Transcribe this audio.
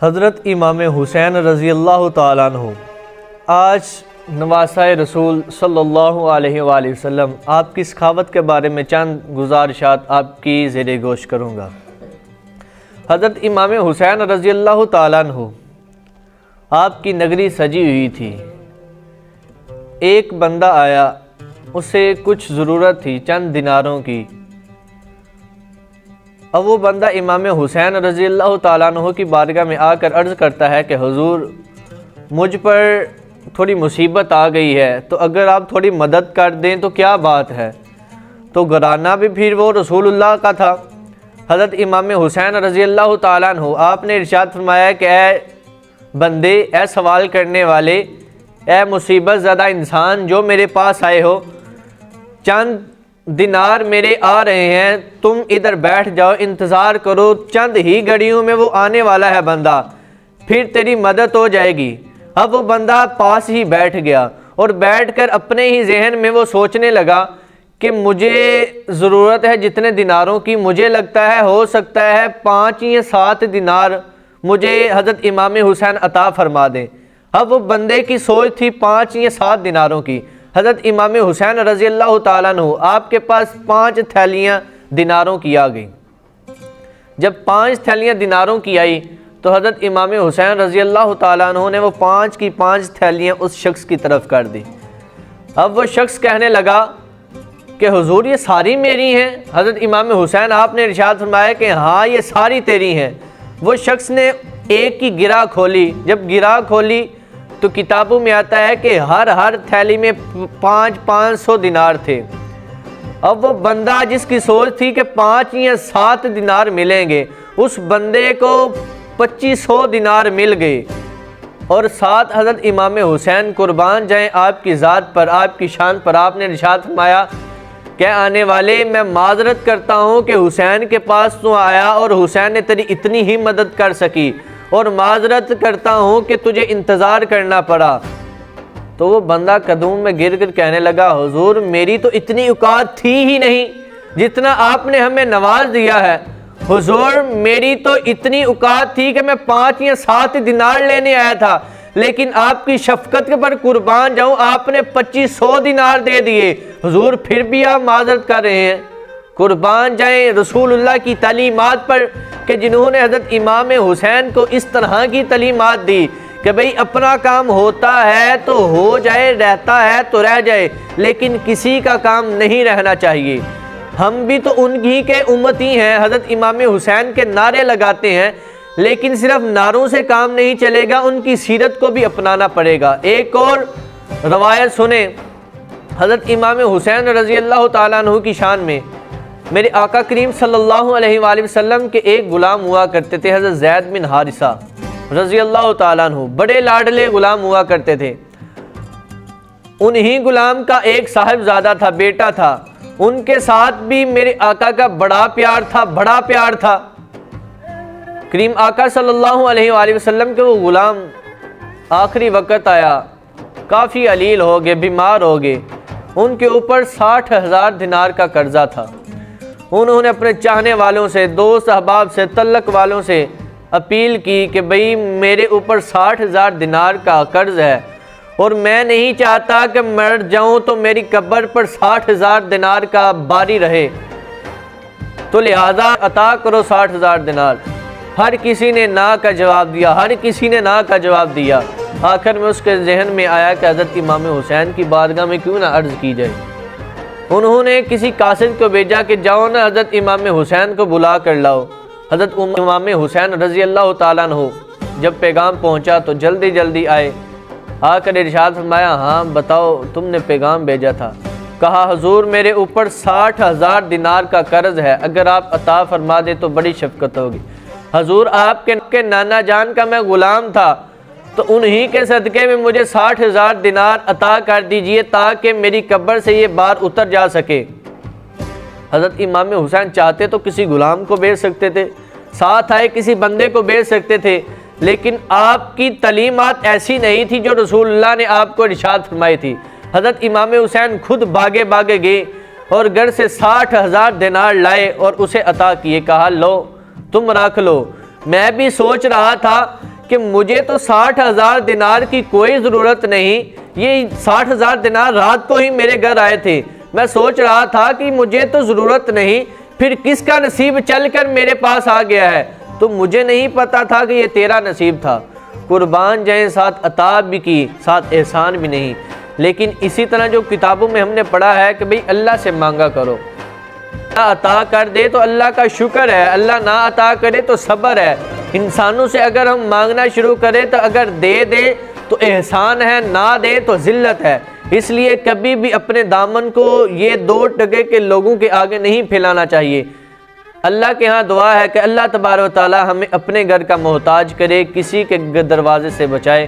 حضرت امام حسین رضی اللہ تعالیٰ عنہ آج نواسہ رسول صلی اللہ علیہ وآلہ وسلم آپ کی سخاوت کے بارے میں چند گزارشات آپ کی زیر گوش کروں گا۔ حضرت امام حسین رضی اللہ تعالیٰ عنہ آپ کی نگری سجی ہوئی تھی۔ ایک بندہ آیا، اسے کچھ ضرورت تھی چند دیناروں کی۔ اب وہ بندہ امام حسین رضی اللہ تعالیٰ عنہ کی بارگاہ میں آ کر عرض کرتا ہے کہ حضور مجھ پر تھوڑی مصیبت آ گئی ہے، تو اگر آپ تھوڑی مدد کر دیں تو کیا بات ہے۔ تو گھرانہ بھی پھر وہ رسول اللہ کا تھا۔ حضرت امام حسین رضی اللہ تعالیٰ عنہ آپ نے ارشاد فرمایا کہ اے بندے، اے سوال کرنے والے، اے مصیبت زدہ انسان جو میرے پاس آئے ہو، چند دینار میرے آ رہے ہیں، تم ادھر بیٹھ جاؤ، انتظار کرو، چند ہی گھڑیوں میں وہ آنے والا ہے بندہ، پھر تیری مدد ہو جائے گی۔ اب وہ بندہ پاس ہی بیٹھ گیا اور بیٹھ کر اپنے ہی ذہن میں وہ سوچنے لگا کہ مجھے ضرورت ہے جتنے دیناروں کی، مجھے لگتا ہے ہو سکتا ہے 5 یا 7 دینار مجھے حضرت امام حسین عطا فرما دیں۔ اب وہ بندے کی سوچ تھی 5 یا 7 دیناروں کی۔ حضرت امام حسین رضی اللہ تعالیٰ عنہ آپ کے پاس 5 تھیلیاں دیناروں کی آ گئیں۔ جب 5 تھیلیاں دیناروں کی آئی تو حضرت امام حسین رضی اللہ تعالیٰ عنہ نے وہ 5 کی 5 تھیلیاں اس شخص کی طرف کر دی۔ اب وہ شخص کہنے لگا کہ حضور یہ ساری میری ہیں۔ حضرت امام حسین آپ نے ارشاد فرمایا کہ ہاں یہ ساری تیری ہیں۔ وہ شخص نے ایک کی گرہ کھولی، جب گرہ کھولی تو کتابوں میں آتا ہے کہ ہر تھیلی میں 500 دینار تھے۔ اب وہ بندہ جس کی سوچ تھی کہ 5 یا 7 دینار ملیں گے، اس بندے کو 2500 دینار مل گئے، اور ساتھ حضرت امام حسین قربان جائیں آپ کی ذات پر، آپ کی شان پر، آپ نے ارشاد فرمایا کہ آنے والے میں معذرت کرتا ہوں کہ حسین کے پاس تو آیا اور حسین نے تیری اتنی ہی مدد کر سکی، اور معذرت کرتا ہوں کہ تجھے انتظار کرنا پڑا۔ تو وہ بندہ قدموں میں گر کر کہنے لگا حضور میری تو اتنی اوقات تھی ہی نہیں جتنا آپ نے ہمیں نواز دیا ہے۔ حضور میری تو اتنی اوقات تھی کہ میں 5 یا 7 دینار لینے آیا تھا، لیکن آپ کی شفقت پر قربان جاؤں آپ نے 2500 دینار دے دیے۔ حضور پھر بھی آپ معذرت کر رہے ہیں۔ قربان جائیں رسول اللہ کی تعلیمات پر کہ جنہوں نے حضرت امام حسین کو اس طرح کی تعلیمات دی کہ بھئی اپنا کام ہوتا ہے تو ہو جائے، رہتا ہے تو رہ جائے، لیکن کسی کا کام نہیں رہنا چاہیے۔ ہم بھی تو ان ہی کے امتی ہیں، حضرت امام حسین کے نعرے لگاتے ہیں، لیکن صرف نعروں سے کام نہیں چلے گا، ان کی سیرت کو بھی اپنانا پڑے گا۔ ایک اور روایت سنیں حضرت امام حسین رضی اللہ تعالیٰ عنہ کی شان میں۔ میرے آقا کریم صلی اللہ علیہ وآلہ وسلم کے ایک غلام ہوا کرتے تھے، حضرت زید بن حارثہ رضی اللہ تعالیٰ عنہ، بڑے لاڈلے غلام ہوا کرتے تھے۔ انہی غلام کا ایک صاحبزادہ تھا، بیٹا تھا، ان کے ساتھ بھی میرے آقا کا بڑا پیار تھا۔ کریم آقا صلی اللہ علیہ وآلہ وسلم کے وہ غلام آخری وقت آیا، کافی علیل ہو گئے، بیمار ہو گئے، ان کے اوپر 60,000 دینار کا قرضہ تھا۔ انہوں نے اپنے چاہنے والوں سے، دوست احباب سے، تعلق والوں سے اپیل کی کہ بھئی میرے اوپر 60,000 دینار کا قرض ہے، اور میں نہیں چاہتا کہ مر جاؤں تو میری قبر پر 60,000 دینار کا باری رہے، تو لہذا عطا کرو 60,000 دینار۔ ہر کسی نے نا کا جواب دیا۔ آخر میں اس کے ذہن میں آیا کہ حضرت امام حسین کی بارگاہ میں کیوں نہ عرض کی جائے۔ انہوں نے کسی قاصد کو بھیجا کہ جاؤ نا حضرت امام حسین کو بلا کر لاؤ۔ حضرت امام حسین رضی اللہ تعالیٰ عنہ جب پیغام پہنچا تو جلدی آئے، آ کر ارشاد فرمایا ہاں بتاؤ تم نے پیغام بھیجا تھا۔ کہا حضور میرے اوپر 60,000 دینار کا قرض ہے، اگر آپ عطا فرما دے تو بڑی شفقت ہوگی۔ حضور آپ کے نانا جان کا میں غلام تھا، تو انہی کے صدقے میں مجھے 60,000 دینار عطا کر دیجئے تاکہ میری قبر سے یہ بار اتر جا سکے۔ حضرت امام حسین چاہتے تو کسی غلام کو بھیج سکتے تھے، ساتھ آئے کسی بندے کو بھیج سکتے تھے، لیکن آپ کی تعلیمات ایسی نہیں تھی جو رسول اللہ نے آپ کو ارشاد فرمائی تھی۔ حضرت امام حسین خود بھاگے گئے اور گھر سے 60,000 دینار لائے اور اسے عطا کیے، کہا لو تم رکھ لو۔ میں بھی سوچ رہا تھا کہ مجھے تو 60,000 دینار کی کوئی ضرورت نہیں، یہ 60,000 دینار رات کو ہی میرے گھر آئے تھے، میں سوچ رہا تھا کہ مجھے تو ضرورت نہیں، پھر کس کا نصیب چل کر میرے پاس آ گیا ہے، تو مجھے نہیں پتا تھا کہ یہ تیرا نصیب تھا۔ قربان جائیں، ساتھ عطا بھی کی، ساتھ احسان بھی نہیں۔ لیکن اسی طرح جو کتابوں میں ہم نے پڑھا ہے کہ بھئی اللہ سے مانگا کرو، اللہ عطا کر دے تو اللہ کا شکر ہے، اللہ نہ عطا کرے تو صبر ہے۔ انسانوں سے اگر ہم مانگنا شروع کریں تو اگر دے دے تو احسان ہے، نہ دے تو ذلت ہے۔ اس لیے کبھی بھی اپنے دامن کو یہ 2 ٹکے کے لوگوں کے آگے نہیں پھیلانا چاہیے۔ اللہ کے ہاں دعا ہے کہ اللہ تبارک و تعالی ہمیں اپنے گھر کا محتاج کرے، کسی کے دروازے سے بچائے۔